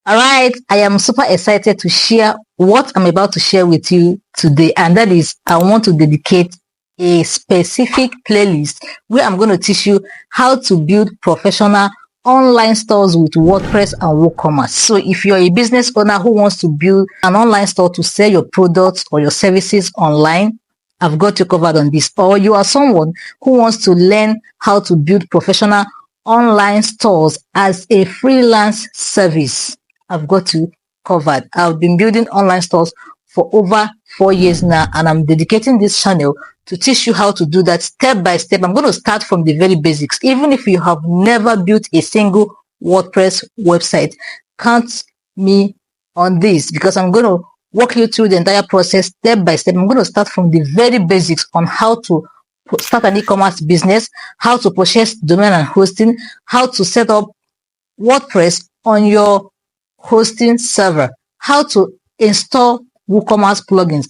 All right, I am super excited to share what I'm about to share with you today, and that is I want to dedicate a specific playlist where I'm going to teach you how to build professional online stores with WordPress and WooCommerce. So if you're a business owner who wants to build an online store to sell your products or your services online, I've got you covered on this. Or you are someone who wants to learn how to build professional online stores as a freelance service, I've got you covered. I've been building online stores for over 4 years now, and I'm dedicating this channel to teach you how to do that step by step. I'm going to start from the very basics. Even if you have never built a single WordPress website, count me on this, because I'm going to walk you through the entire process step by step. I'm going to start from the very basics on how to start an e-commerce business, how to purchase domain and hosting, how to set up WordPress on your hosting server, how to install WooCommerce plugins.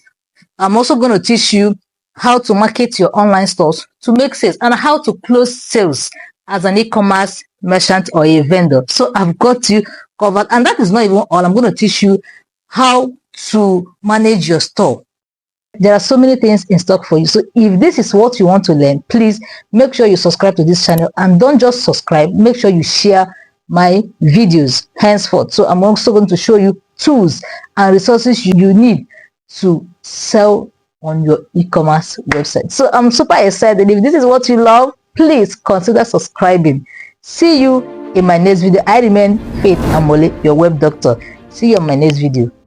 I'm also going to teach you how to market your online stores to make sales and how to close sales as an e-commerce merchant or a vendor. So I've got you covered, and that is not even all. I'm going to teach you how to manage your store. There are so many things in stock for you. So if this is what you want to learn, please make sure you subscribe to this channel, and don't just subscribe, make sure you share my videos henceforth. So I'm also going to show you tools and resources you need to sell on your e-commerce website. So I'm super excited. If this is what you love, please consider subscribing. See you in my next video. I remain Faith Amole, your web doctor. See you on my next video.